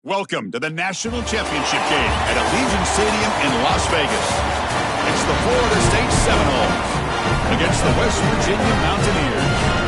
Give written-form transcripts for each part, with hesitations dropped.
Welcome to the National Championship game at Allegiant Stadium in Las Vegas. It's the Florida State Seminoles against the West Virginia Mountaineers.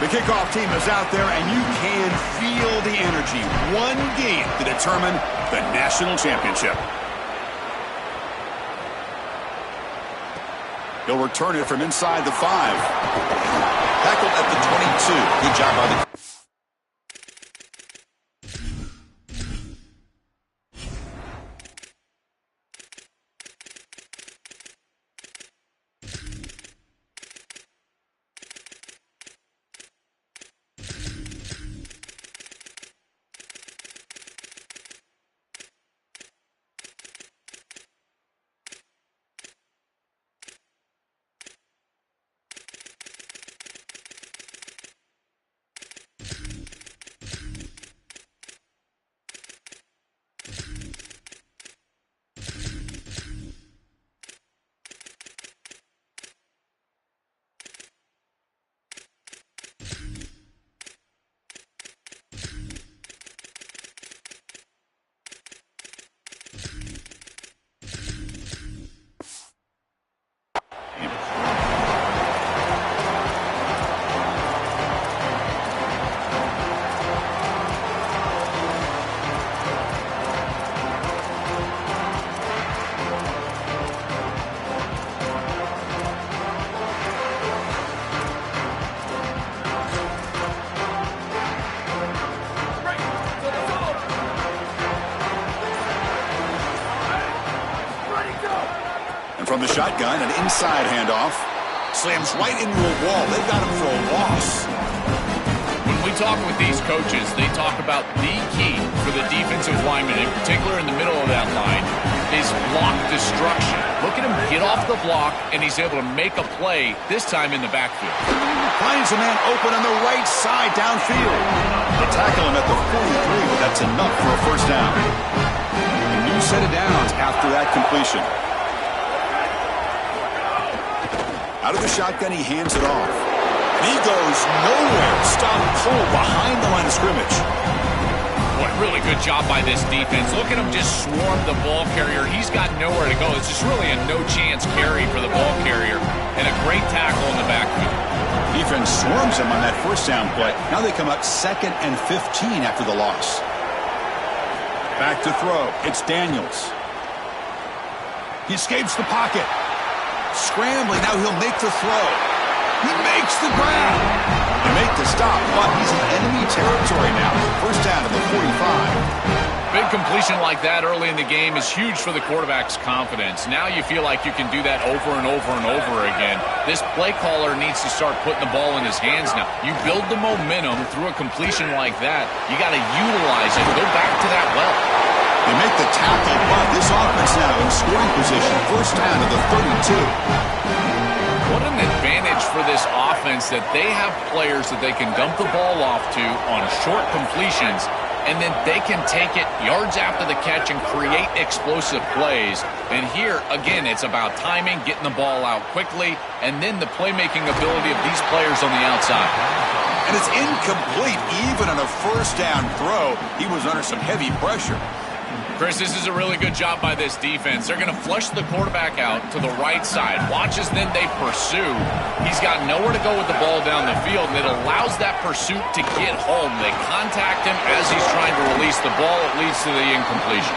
The kickoff team is out there, and you can feel the energy. One game to determine the national championship. He'll return it from inside the 5. Tackled at the 22. Good job by the... From the shotgun, an inside handoff. Slams right into a wall. They've got him for a loss. When we talk with these coaches, they talk about the key for the defensive lineman, in particular in the middle of that line, is block destruction. Look at him get off the block, and he's able to make a play, this time in the backfield. Finds a man open on the right side downfield. They tackle him at the 43, but that's enough for a first down. A new set of downs after that completion. Out of the shotgun, he hands it off. And he goes nowhere. Stop cold behind the line of scrimmage. What really good job by this defense. Look at him just swarm the ball carrier. He's got nowhere to go. It's just really a no-chance carry for the ball carrier. And a great tackle in the backfield. Defense swarms him on that first down play. Now they come up 2nd and 15 after the loss. Back to throw. It's Daniels. He escapes the pocket. Scrambling, now he'll make the throw. He makes the grab. They make the stop, but he's in enemy territory now. First down to the 45. Big completion like that early in the game is huge for the quarterback's confidence. Now you feel like you can do that over and over and over again. This play caller needs to start putting the ball in his hands now. You build the momentum through a completion like that. You got to utilize it. Go back to that well. They make the tackle, but this offense now in scoring position. First down to the 32. What an advantage for this offense that they have players that they can dump the ball off to on short completions, and then they can take it yards after the catch and create explosive plays. And here, again, it's about timing, getting the ball out quickly, and then the playmaking ability of these players on the outside. And it's incomplete even on a first down throw. He was under some heavy pressure. Chris, this is a really good job by this defense. They're going to flush the quarterback out to the right side. Watch as then they pursue. He's got nowhere to go with the ball down the field, and it allows that pursuit to get home. They contact him as he's trying to release the ball. It leads to the incompletion.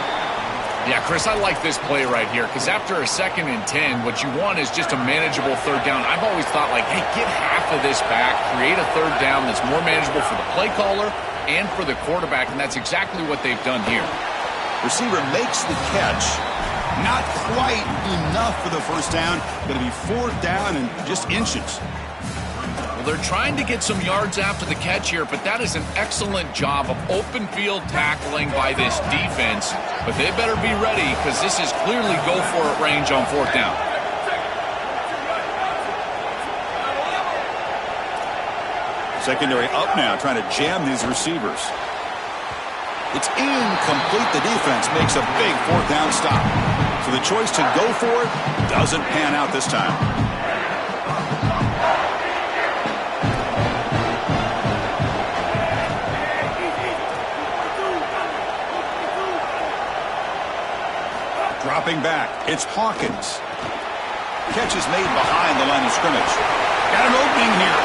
Yeah, Chris, I like this play right here because after a 2nd and 10, what you want is just a manageable third down. I've always thought, like, hey, get half of this back, create a third down that's more manageable for the play caller and for the quarterback, and that's exactly what they've done here. Receiver makes the catch. Not quite enough for the first down. Going to be 4th down and just inches. Well, they're trying to get some yards after the catch here, but that is an excellent job of open field tackling by this defense. But they better be ready because this is clearly go-for-it range on 4th down. Secondary up now, trying to jam these receivers. It's incomplete. The defense makes a big 4th down stop. So the choice to go for it doesn't pan out this time. Dropping back, it's Hawkins. Catch is made behind the line of scrimmage. Got an opening here.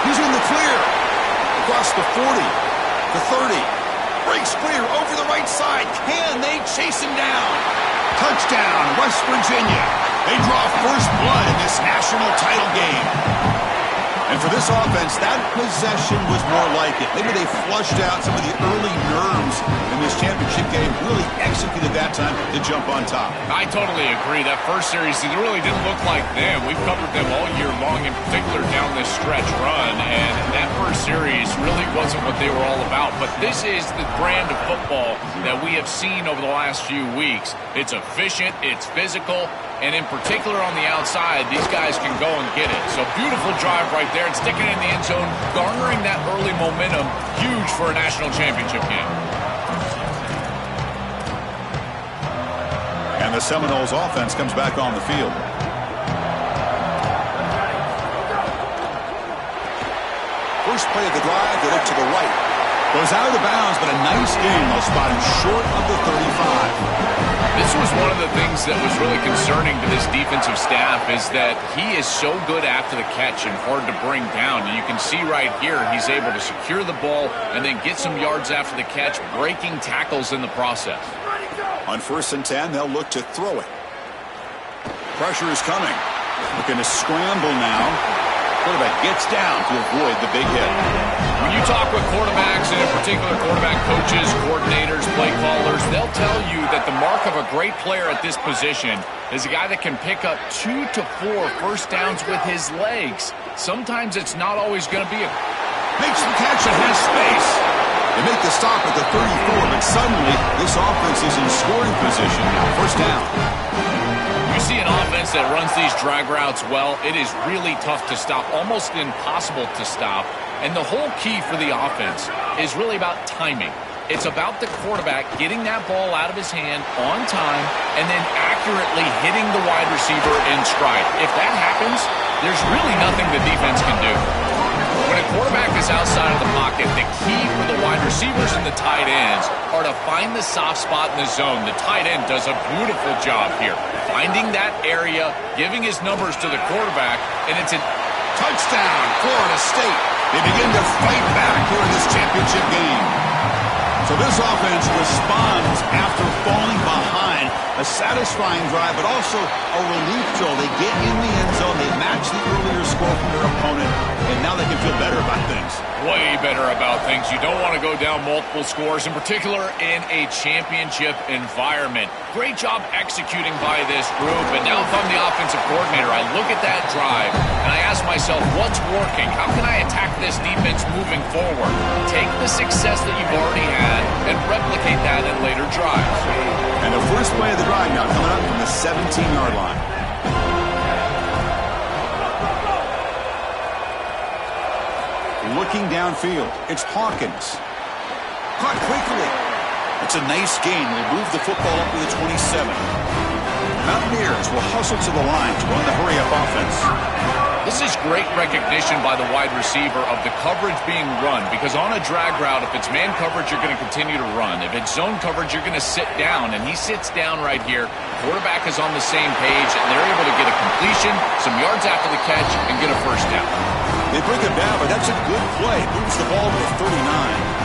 He's in the clear. Across the 40, the 30. Breaks clear over the right side. Can they chase him down? Touchdown, West Virginia. They draw first blood in this national title game. And for this offense, that possession was more like it. Maybe they flushed out some of the early nerves in this championship game, really executed that time to jump on top. I totally agree. That first series, it really didn't look like them. We've covered them all year long, in particular down this stretch run, and that first series really wasn't what they were all about. But this is the brand of football that we have seen over the last few weeks. It's efficient, it's physical, and in particular on the outside, these guys can go and get it. So beautiful drive right there and sticking it in the end zone, garnering that early momentum, huge for a national championship game. And the Seminoles offense comes back on the field. First play of the drive, they look to the right. Goes out of bounds, but a nice gain. They'll spot him short of the 35. This was one of the things that was really concerning to this defensive staff is that he is so good after the catch and hard to bring down. And you can see right here he's able to secure the ball and then get some yards after the catch, breaking tackles in the process. On 1st and 10, they'll look to throw it. Pressure is coming. Looking to scramble now. Quarterback gets down to avoid the big hit. When you talk with quarterbacks, and in particular quarterback coaches, coordinators, play callers, they'll tell you that the mark of a great player at this position is a guy that can pick up 2 to 4 first downs with his legs. Sometimes it's not always going to be a... Makes the catch and has space. They make the stop at the 34, but suddenly this offense is in scoring position now. First down. You see an offense that runs these drag routes well, it is really tough to stop, almost impossible to stop. And the whole key for the offense is really about timing. It's about the quarterback getting that ball out of his hand on time and then accurately hitting the wide receiver in stride. If that happens, there's really nothing the defense can do. When a quarterback is outside of the pocket, the key for the wide receivers and the tight ends are to find the soft spot in the zone. The tight end does a beautiful job here, finding that area, giving his numbers to the quarterback, and it's a touchdown, Florida State. They begin to fight back here in this championship game. So this offense responds after falling behind. A satisfying drive, but also a relief tool. They get in the end zone. They match the earlier score from their opponent, and now they can feel better about things. Way better about things. You don't want to go down multiple scores, in particular in a championship environment. Great job executing by this group, and now if I'm the offensive coordinator, I look at that drive, and I ask myself, what's working? How can I attack this defense moving forward? Take the success that you've already had and replicate that in later drives. And the first play of the drive now coming up from the 17-yard line. Looking downfield, it's Hawkins. Caught quickly. It's a nice gain. We'll move the football up to the 27. Mountaineers will hustle to the line to run the hurry-up offense. This is great recognition by the wide receiver of the coverage being run, because on a drag route, if it's man coverage, you're going to continue to run. If it's zone coverage, you're going to sit down, and he sits down right here. Quarterback is on the same page, and they're able to get a completion, some yards after the catch, and get a first down. They bring him down, but that's a good play. Moves the ball to the 39.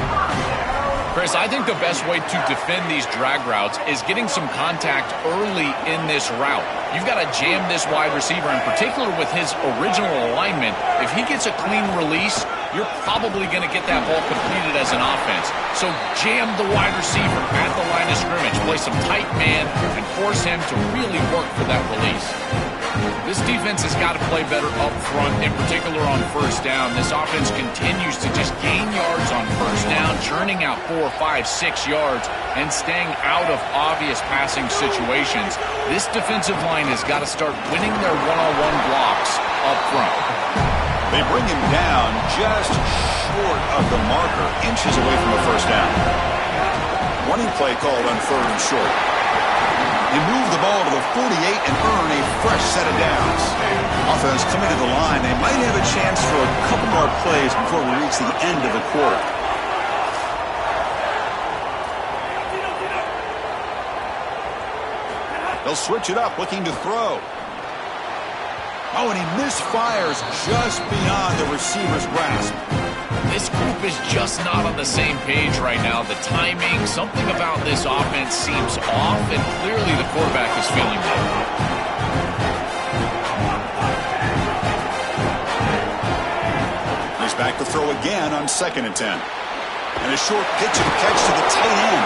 Chris, I think the best way to defend these drag routes is getting some contact early in this route. You've got to jam this wide receiver, in particular with his original alignment. If he gets a clean release, you're probably going to get that ball completed as an offense. So jam the wide receiver at the line of scrimmage, play some tight man, and force him to really work for that release. This defense has got to play better up front, in particular on first down. This offense continues to just gain yards on first down, churning out 4, 5, 6 yards, and staying out of obvious passing situations. This defensive line has got to start winning their one-on-one blocks up front. They bring him down just short of the marker, inches away from a first down. Running play called on 3rd and short. They move the ball to the 48 and earn a fresh set of downs. Offense coming to the line. They might have a chance for a couple more plays before we reach the end of the quarter. They'll switch it up, looking to throw. Oh, and he misfires just beyond the receiver's grasp. This group is just not on the same page right now. The timing, something about this offense seems off, and clearly the quarterback is feeling that. He's back to throw again on 2nd and 10. And a short pitch and catch to the tight end.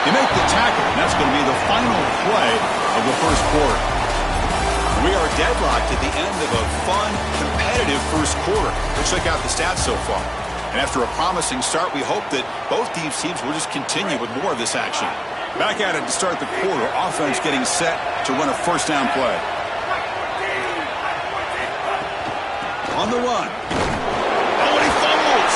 They make the tackle, and that's going to be the final play of the first quarter. We are deadlocked at the end of a fun, competitive first quarter. Let's check out the stats so far. And after a promising start, we hope that both these teams will just continue with more of this action. Back at it to start the quarter. Offense getting set to run a first down play. On the run. Oh, and he fumbles.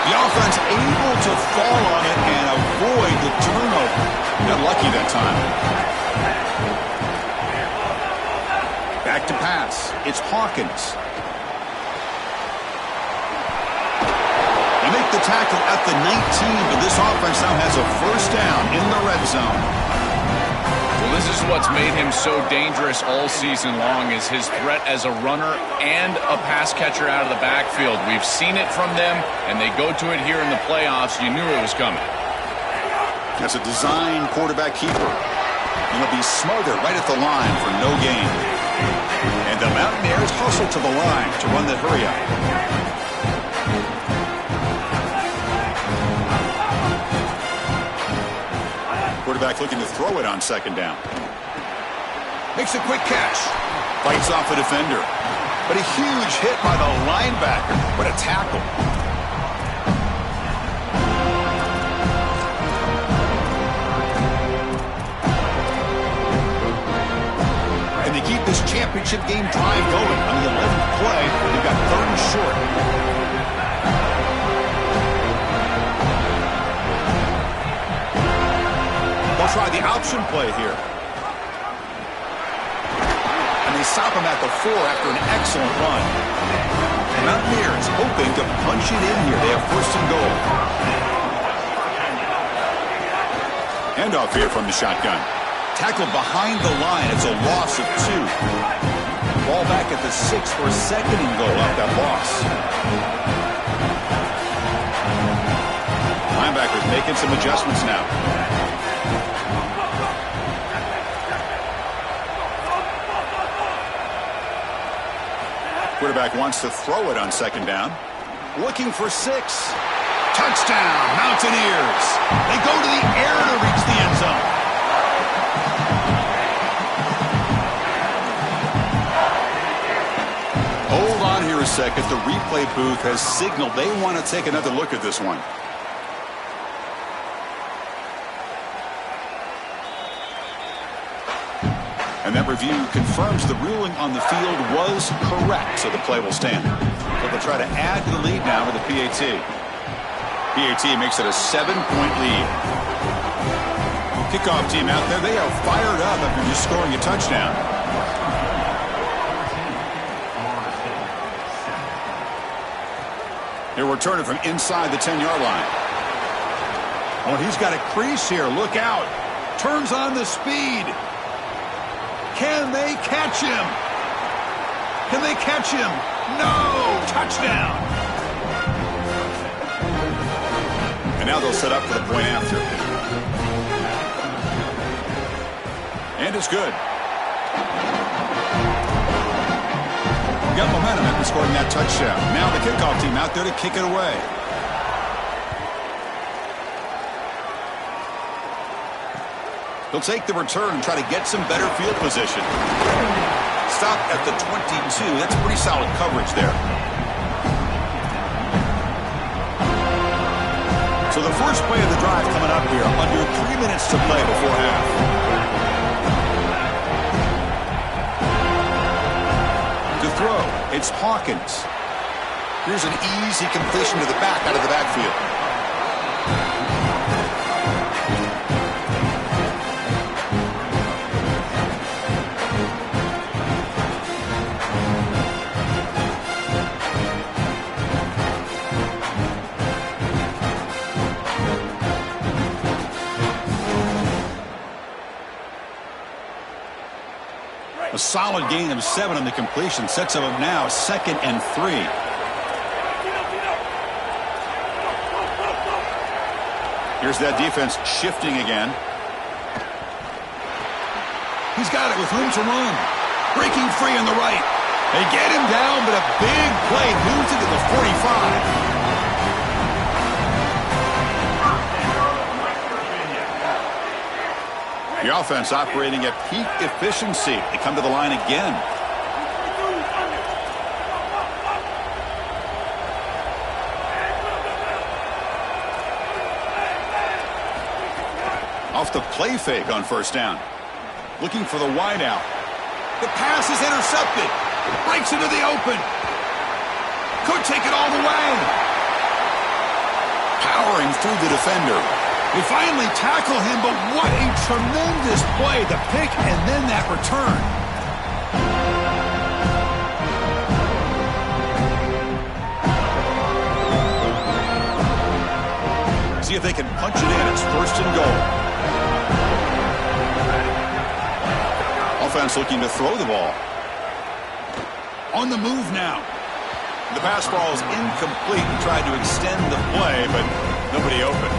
The offense able to fall on it and avoid the turnover. Got lucky that time. Back to pass. It's Hawkins. They make the tackle at the 19, but this offense now has a first down in the red zone. Well, this is what's made him so dangerous all season long, is his threat as a runner and a pass catcher out of the backfield. We've seen it from them, and they go to it here in the playoffs. You knew it was coming. That's a design quarterback keeper. And he'll be smothered right at the line for no gain. And the Mountaineers hustle to the line to run the hurry-up. Quarterback looking to throw it on 2nd down. Makes a quick catch. Fights off a defender. But a huge hit by the linebacker. What a tackle. And they keep this championship game drive going. On the 11th play, they've got 3rd and short. They'll try the option play here. And they stop him at the 4 after an excellent run. The Mountaineers hoping to punch it in here. They have 1st and goal. Handoff here from the shotgun. Tackled behind the line. It's a loss of 2. Ball back at the 6 for 2nd and goal off that loss. Linebackers making some adjustments now. Quarterback wants to throw it on 2nd down. Looking for 6. Touchdown, Mountaineers. They go to the air to reach the end zone. Hold on here a second. The replay booth has signaled they want to take another look at this one. And that review confirms the ruling on the field was correct, so the play will stand. So they'll try to add to the lead now with the PAT. PAT makes it a 7-point lead. Kickoff team out there, they are fired up after just scoring a touchdown. He'll return it from inside the 10-yard line. Oh, he's got a crease here. Look out. Turns on the speed. Can they catch him? Can they catch him? No! Touchdown! And now they'll set up for the point after. And it's good. got momentum after scoring that touchdown. Now the kickoff team out there to kick it away. He'll take the return and try to get some better field position. Stop at the 22. That's pretty solid coverage there. So the first play of the drive coming up here. Under 3 minutes to play before half. To throw, it's Hawkins. Here's an easy completion to the back out of the backfield. A solid gain of 7 on the completion. Sets them up now 2nd and 3. Here's that defense shifting again. He's got it with room to run. Breaking free on the right. They get him down, but a big play moves it to the 45. The offense operating at peak efficiency. They come to the line again. Off the play fake on first down. Looking for the wide out. The pass is intercepted. Breaks into the open. Could take it all the way. Powering through the defender. They finally tackle him, but what a tremendous play. The pick and then that return. See if they can punch it in. It's 1st and goal. Offense looking to throw the ball. On the move now. The pass ball is incomplete and tried to extend the play, but nobody open.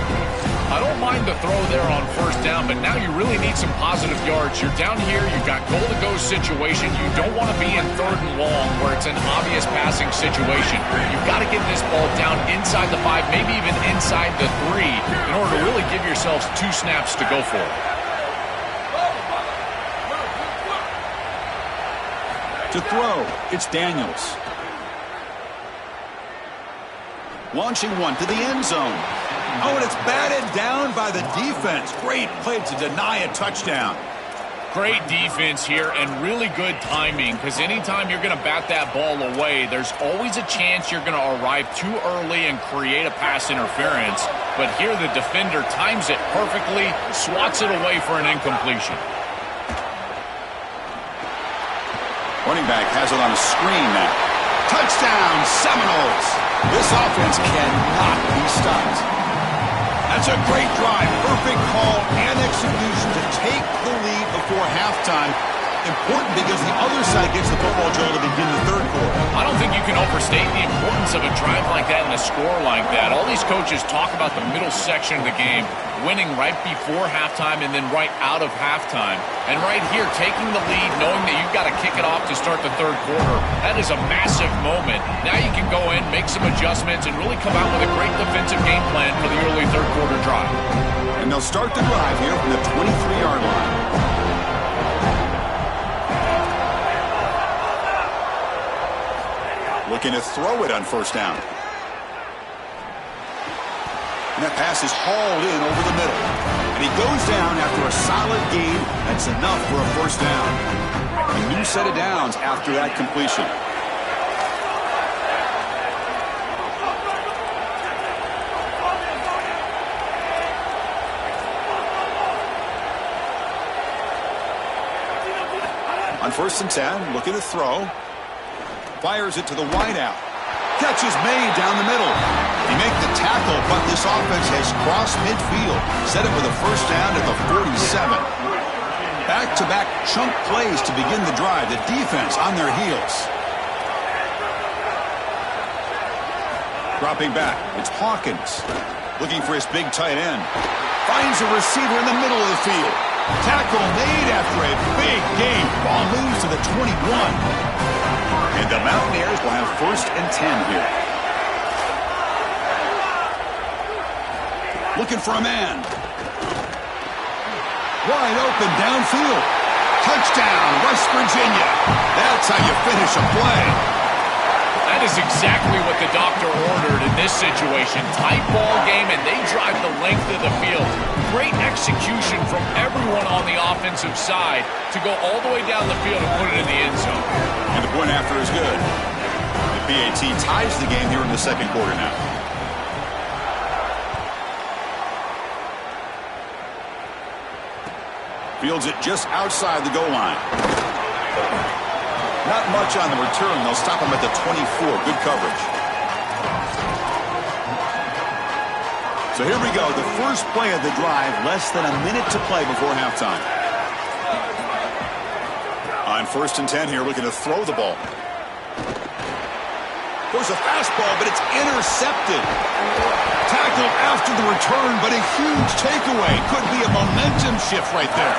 I don't mind the throw there on first down, but now you really need some positive yards. You're down here, you've got goal-to-go situation. You don't want to be in 3rd and long where it's an obvious passing situation. You've got to get this ball down inside the 5, maybe even inside the 3, in order to really give yourselves 2 snaps to go for it. To throw, it's Daniels. Launching one to the end zone. Oh, and it's batted down by the defense. Great play to deny a touchdown. Great defense here and really good timing, because anytime you're going to bat that ball away, there's always a chance you're going to arrive too early and create a pass interference. But here the defender times it perfectly, swats it away for an incompletion. Running back has it on a screen now. Touchdown, Seminoles. This offense cannot be stopped. That's a great drive. Perfect call and execution to take the lead before halftime. Important because the other side gets the football, Joel, to begin the 3rd quarter. I don't think you can overstate the importance of a drive like that and a score like that. All these coaches talk about the middle section of the game, winning right before halftime and then right out of halftime. And right here, taking the lead, knowing that you've got to kick it off to start the 3rd quarter, that is a massive moment. Now you can go in, make some adjustments, and really come out with a great defensive game plan for the early 3rd quarter drive. And they'll start the drive here from the 23-yard line. Looking to throw it on first down. And that pass is hauled in over the middle. And he goes down after a solid gain. That's enough for a first down. A new set of downs after that completion. On 1st and 10, looking to throw. Fires it to the wideout. Catch is made down the middle. They make the tackle, but this offense has crossed midfield. Set it with a first down at the 47. Back-to-back chunk plays to begin the drive. The defense on their heels. Dropping back, it's Hawkins. Looking for his big tight end. Finds a receiver in the middle of the field. Tackle made after a big gain. Ball moves to the 21. And the Mountaineers will have 1st and 10 here. Looking for a man. Wide open downfield. Touchdown, West Virginia. That's how you finish a play. That is exactly what the doctor ordered in this situation. Tight ball game, and they drive the length of the field. Great execution from everyone on the offensive side to go all the way down the field and put it in the end zone. And the point after is good. The PAT ties the game here in the second quarter now. Fields it just outside the goal line. Not much on the return. They'll stop him at the 24. Good coverage. So here we go. The first play of the drive. Less than a minute to play before halftime. On 1st and 10 here, looking to throw the ball. There's a fastball, but it's intercepted. Tackled after the return, but a huge takeaway. Could be a momentum shift right there.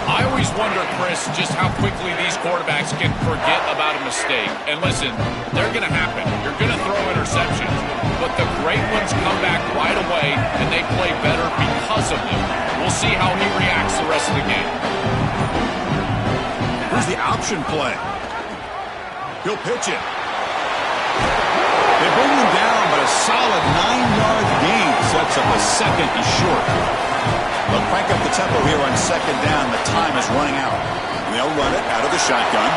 I always wonder, Chris, just how quickly these quarterbacks can forget about a mistake. And listen, they're going to happen. You're going to throw interceptions. But the great ones come back right away, and they play better because of them. We'll see how he reacts the rest of the game. Here's the option play. He'll pitch it. They bring him down, but a solid 9-yard gain sets up a second and short. They'll crank up the tempo here on 2nd down. The time is running out. And they'll run it out of the shotgun.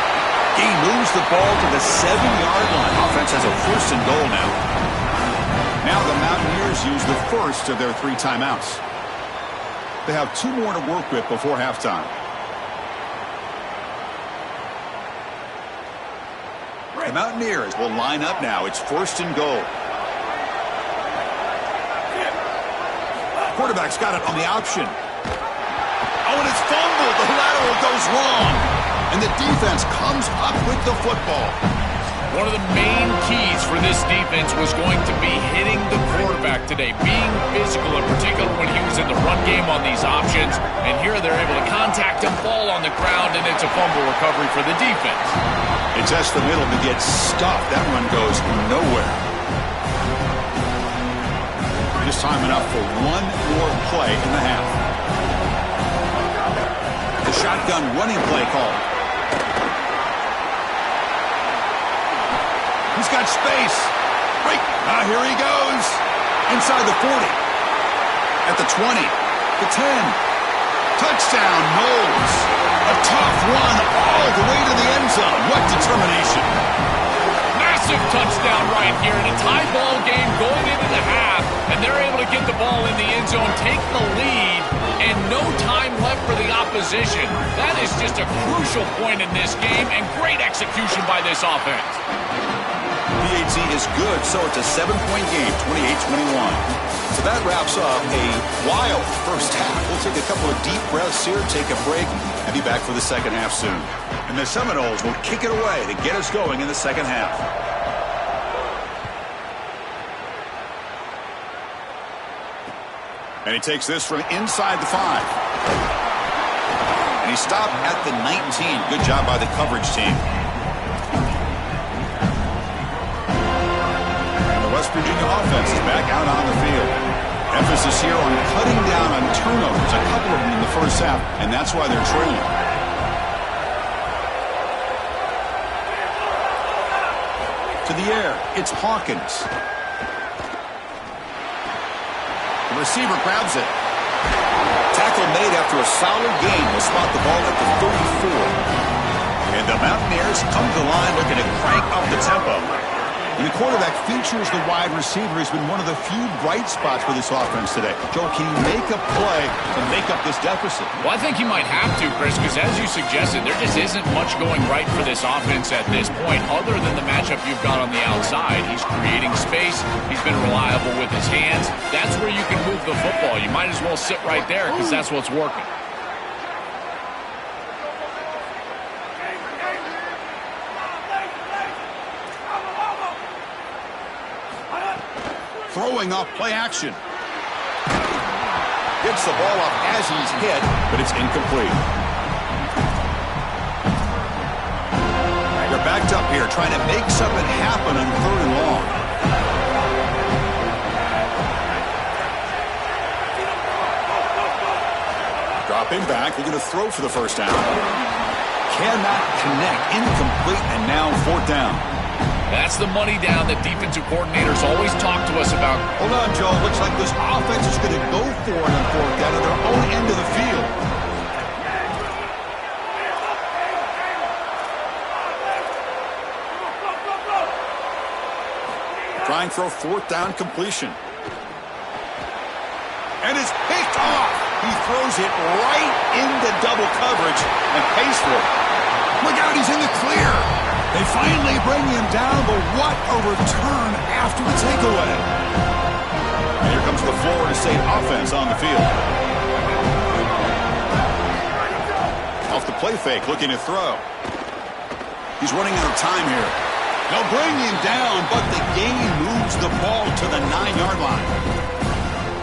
He moves the ball to the 7-yard line. Offense has a 1st and goal now. Now the Mountaineers use the first of their 3 timeouts. They have 2 more to work with before halftime. The Mountaineers will line up now. It's 1st and goal. Quarterback's got it on the option. Oh, and it's fumbled. The lateral goes long. And the defense comes up with the football. One of the main keys for this defense was going to be hitting the quarterback today, being physical, in particular when he was in the run game on these options. And here they're able to contact him, fall on the ground, and it's a fumble recovery for the defense. It tests the middle to get stuffed. That one goes nowhere. Just time enough for one more play in the half. The shotgun running play call. He's got space. Break. Here he goes. Inside the 40. At the 20. The 10. Touchdown, Knowles. A tough run all the way to the end zone. What determination. Massive touchdown right here in a tie ball game going into the half. And they're able to get the ball in the end zone, take the lead, and no time left for the opposition. That is just a crucial point in this game, and great execution by this offense. PAT is good, so it's a 7-point game, 28-21. So that wraps up a wild first half. We'll take a couple of deep breaths here, take a break, and be back for the second half soon. And the Seminoles will kick it away to get us going in the second half. And he takes this from inside the 5. And he stopped at the 19. Good job by the coverage team. And the West Virginia offense is back out on the field. Emphasis here on cutting down on turnovers, a couple of them in the first half, and that's why they're trailing. To the air, it's Hawkins. The receiver grabs it. Tackle made after a solid gain. Will spot the ball at the 34. And the Mountaineers come to the line looking to crank up the tempo. When the quarterback features the wide receiver, he's been one of the few bright spots for this offense today. Joe, can he make a play to make up this deficit? Well, I think he might have to, Chris, because as you suggested, there just isn't much going right for this offense at this point, other than the matchup you've got on the outside. He's creating space. He's been reliable with his hands. That's where you can move the football. You might as well sit right there because that's what's working. Throwing off play action. Gets the ball up as he's hit, but it's incomplete. They're backed up here, trying to make something happen on 3rd and long. Dropping back, looking to throw for the first down. Cannot connect, incomplete, and now 4th down. That's the money down that defensive coordinators always talk to us about. Hold on, Joe. Looks like this offense is going to go for it on 4th down at their own end of the field. Trying for a 4th down completion. And it's picked off. He throws it right into double coverage and pays for it. Look out, he's in the clear. They finally bring him down, but what a return after the takeaway. And here comes the Florida State offense on the field. Off the play fake, looking to throw. He's running out of time here. They'll bring him down, but the game moves the ball to the 9-yard line.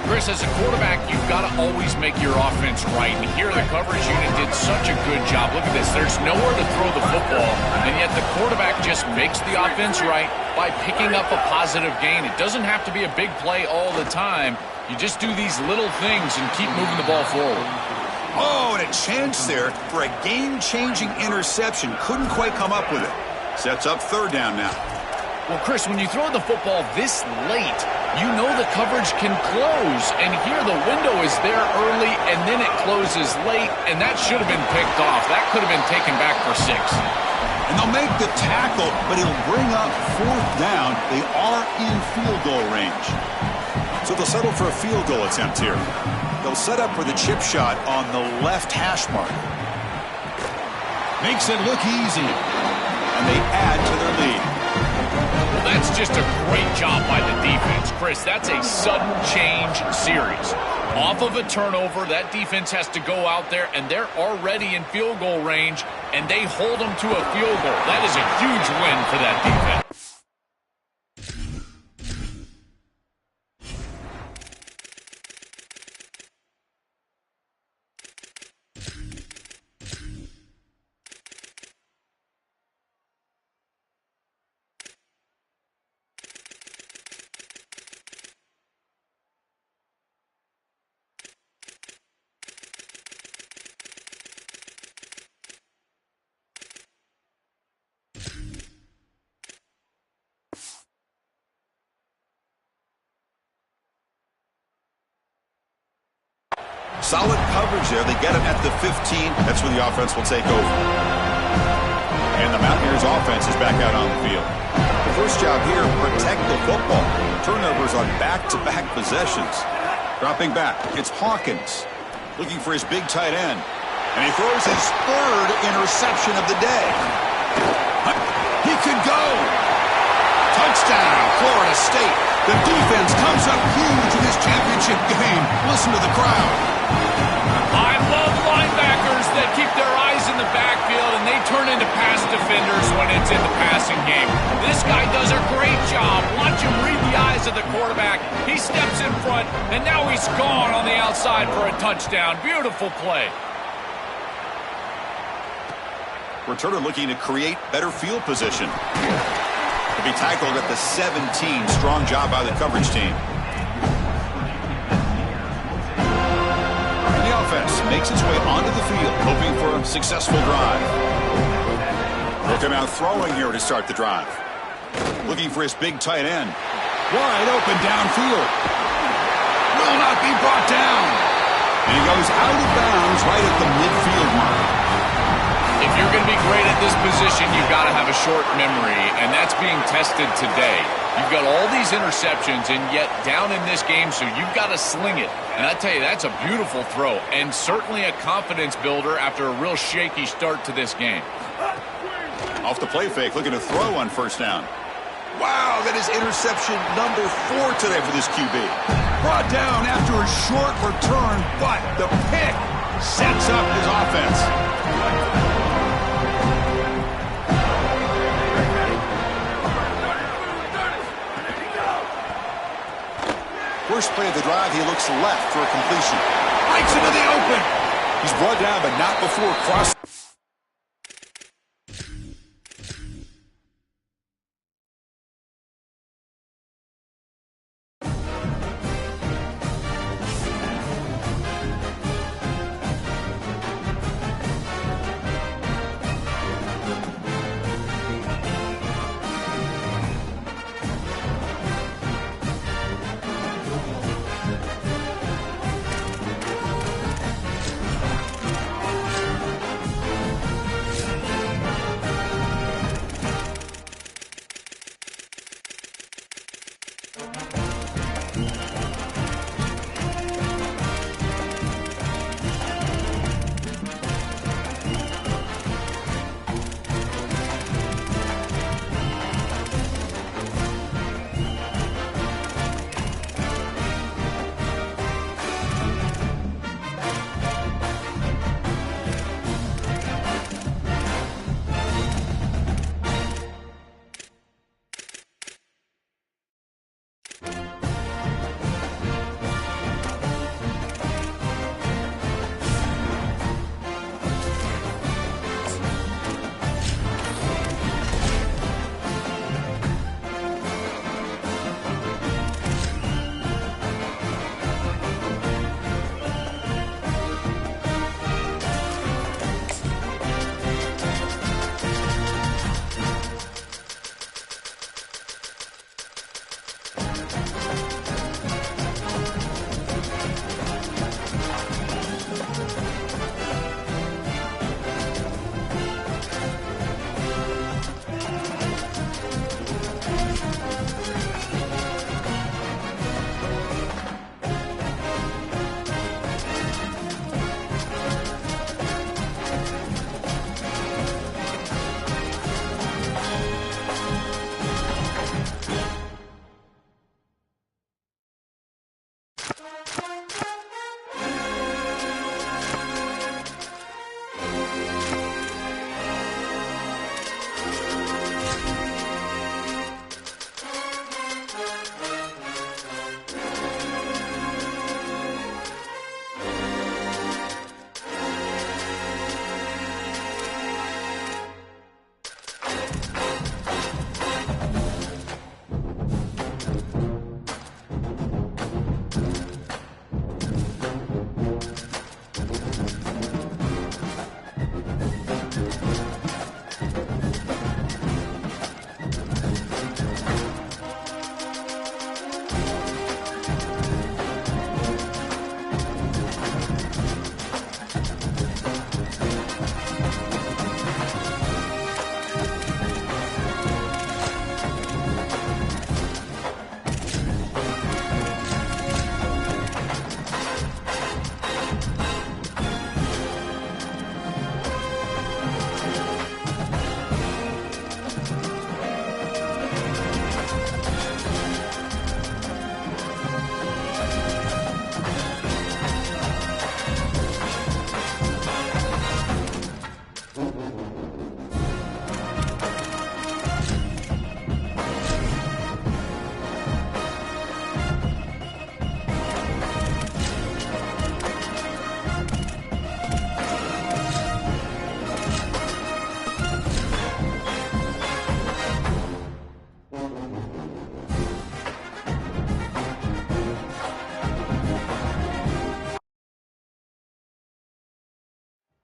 Chris, as a quarterback, you've got to always make your offense right. And here, the coverage unit did such a good job. Look at this. There's nowhere to throw the football, and yet the quarterback just makes the offense right by picking up a positive gain. It doesn't have to be a big play all the time. You just do these little things and keep moving the ball forward. Oh, and a chance there for a game-changing interception. Couldn't quite come up with it. Sets up 3rd down now. Well, Chris, when you throw the football this late, you know the coverage can close. And here the window is there early, and then it closes late, and that should have been picked off. That could have been taken back for 6. And they'll make the tackle, but he'll bring up 4th down. They are in field goal range. So they'll settle for a field goal attempt here. They'll set up for the chip shot on the left hash mark. Makes it look easy. And they add to their lead. Well, that's just a great job by the defense. Chris, that's a sudden change series. Off of a turnover, that defense has to go out there, and they're already in field goal range, and they hold them to a field goal. That is a huge win for that defense. Solid coverage there. They get him at the 15. That's where the offense will take over. And the Mountaineers offense is back out on the field. The first job here, protect the football. Turnovers on back-to-back possessions. Dropping back, it's Hawkins looking for his big tight end. And he throws his 3rd interception of the day. He could go. Touchdown, Florida State. The defense comes up huge in this championship game. Listen to the crowd. I love linebackers that keep their eyes in the backfield and they turn into pass defenders when it's in the passing game. This guy does a great job. Watch him read the eyes of the quarterback. He steps in front, and now he's gone on the outside for a touchdown. Beautiful play. Returner looking to create better field position. To be tackled at the 17. Strong job by the coverage team. And the offense makes its way onto the field, hoping for a successful drive. Looking out throwing here to start the drive. Looking for his big tight end. Wide open downfield. Will not be brought down. And he goes out of bounds right at the midfield mark. If you're going to be great at this position, you've got to have a short memory, and that's being tested today. You've got all these interceptions, and yet down in this game, so you've got to sling it. And I tell you, that's a beautiful throw, and certainly a confidence builder after a real shaky start to this game. Off the play fake, looking to throw on 1st down. Wow, that is interception number 4 today for this QB. Brought down after a short return, but the pick sets up his offense. First play of the drive, he looks left for a completion. Breaks into the open. He's brought down, but not before crossing.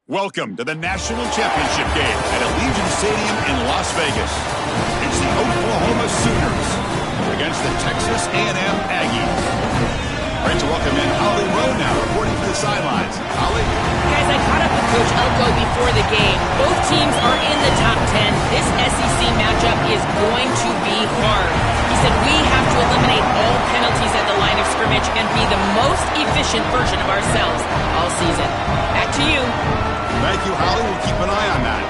Welcome to the National Championship game at Allegiant Stadium in Las Vegas. It's the Oklahoma Sooners against the Texas A&M Aggies. Great to welcome in Holly Rowe now, reporting from the sidelines. Holly? Guys, I caught up with Coach Elko before the game. Both teams are in the top 10. This SEC matchup is going to be hard. He said we have to eliminate all penalties at the line of scrimmage and be the most efficient version of ourselves all season. Back to you. Thank you, Holly. We'll keep an eye on that.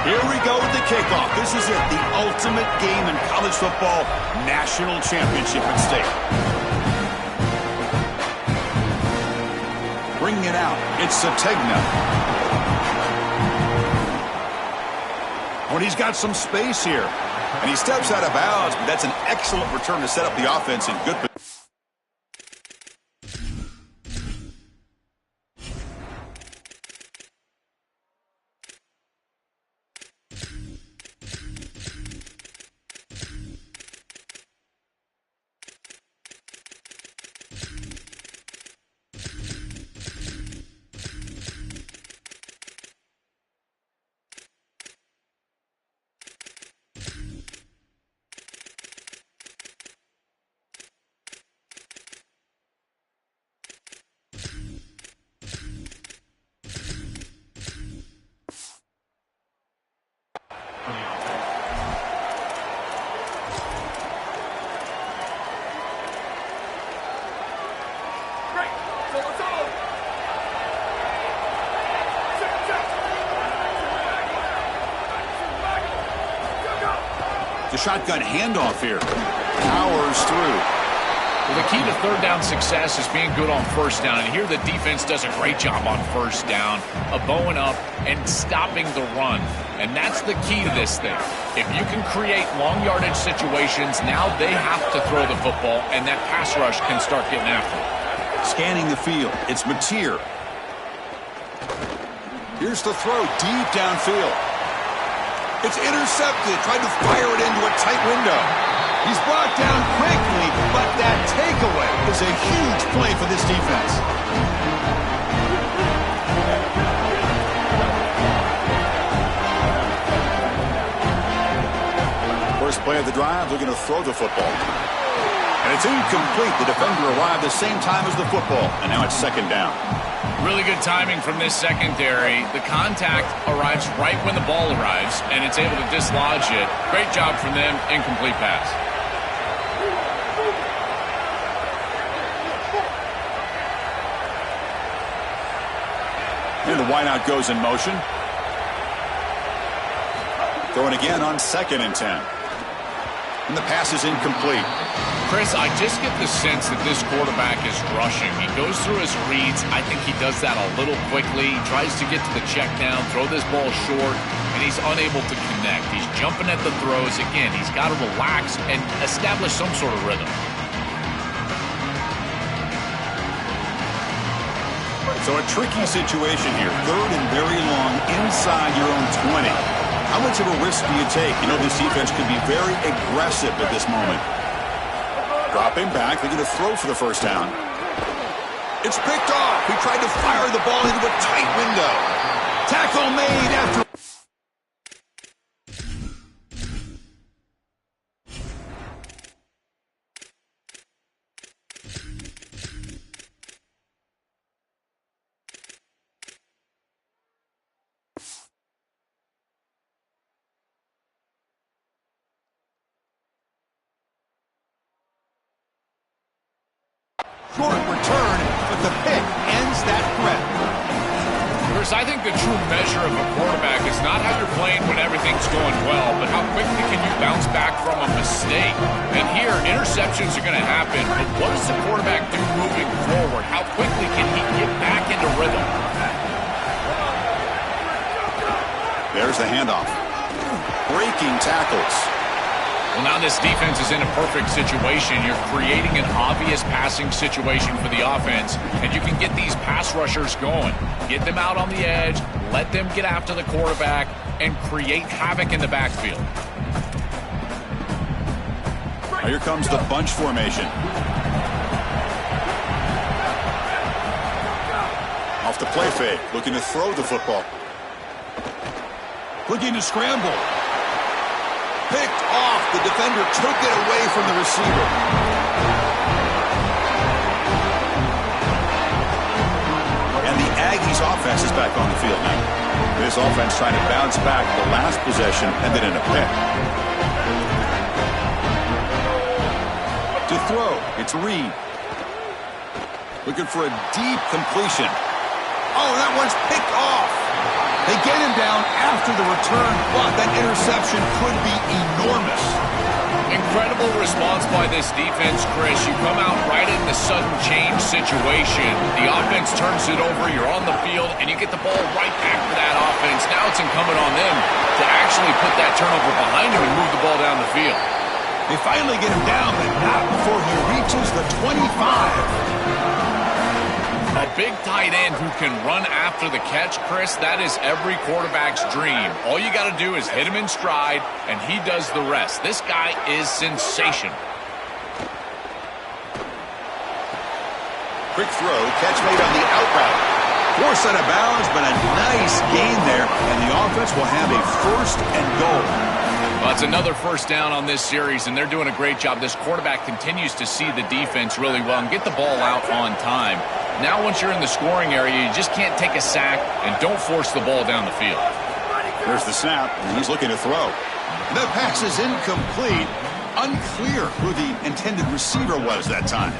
Here we go with the kickoff. This is it, the ultimate game in college football, national championship at stake. Bringing it out, it's Sategna. When he's got some space here, and he steps out of bounds, but that's an excellent return to set up the offense in good position. The shotgun handoff here. Powers through. Well, the key to third down success is being good on first down. And here the defense does a great job on first down of bowing up and stopping the run. And that's the key to this thing. If you can create long yardage situations, now they have to throw the football, and that pass rush can start getting after it. Scanning the field. It's Marcc. Here's the throw deep downfield. It's intercepted, tried to fire it into a tight window. He's brought down quickly, but that takeaway is a huge play for this defense. First play of the drive, looking to throw the football. And it's incomplete. The defender arrived the same time as the football, and now it's second down. Really good timing from this secondary. The contact arrives right when the ball arrives, and it's able to dislodge it. Great job from them. Incomplete pass. And the wideout goes in motion. Throwing again on 2nd and 10. And the pass is incomplete. Chris, I just get the sense that this quarterback is rushing. He goes through his reads. I think he does that a little quickly. He tries to get to the check down, throw this ball short, and he's unable to connect. He's jumping at the throws. Again, he's got to relax and establish some sort of rhythm. So a tricky situation here. 3rd and very long inside your own 20. How much of a risk do you take? You know, this defense could be very aggressive at this moment. Dropping back, they're going to throw for the first down. It's picked off. He tried to fire the ball into a tight window. Tackle made after. Short return, but the pick ends that threat. Chris, I think the true measure of a quarterback is not how you're playing when everything's going well, but how quickly can you bounce back from a mistake. And here, interceptions are going to happen, but what does the quarterback do moving forward? How quickly can he get back into rhythm? There's the handoff. Breaking tackles. Well, now this defense is in a perfect situation. You're creating an obvious passing situation for the offense, and you can get these pass rushers going. Get them out on the edge, let them get after the quarterback, and create havoc in the backfield. Here comes the bunch formation. Off the play fake, looking to throw the football. Looking to scramble. Picked off. The defender took it away from the receiver. And the Aggies offense is back on the field now. This offense trying to bounce back the last possession and then in a pick. To throw, it's Reed. Looking for a deep completion. Oh, that one's picked off. They get him down after the return, but that interception could be enormous. Incredible response by this defense, Chris. You come out right in the sudden change situation. The offense turns it over, you're on the field, and you get the ball right back to that offense. Now it's incumbent on them to actually put that turnover behind him and move the ball down the field. They finally get him down, but not before he reaches the 25. A big tight end who can run after the catch, Chris, that is every quarterback's dream. All you got to do is hit him in stride, and he does the rest. This guy is sensational. Quick throw, catch made on the out route. Forced out of bounds, but a nice gain there, and the offense will have a 1st and goal. Well, it's another first down on this series, and they're doing a great job. This quarterback continues to see the defense really well and get the ball out on time. Now once you're in the scoring area, you just can't take a sack and don't force the ball down the field. There's the snap, and he's looking to throw. The pass is incomplete. Unclear who the intended receiver was that time.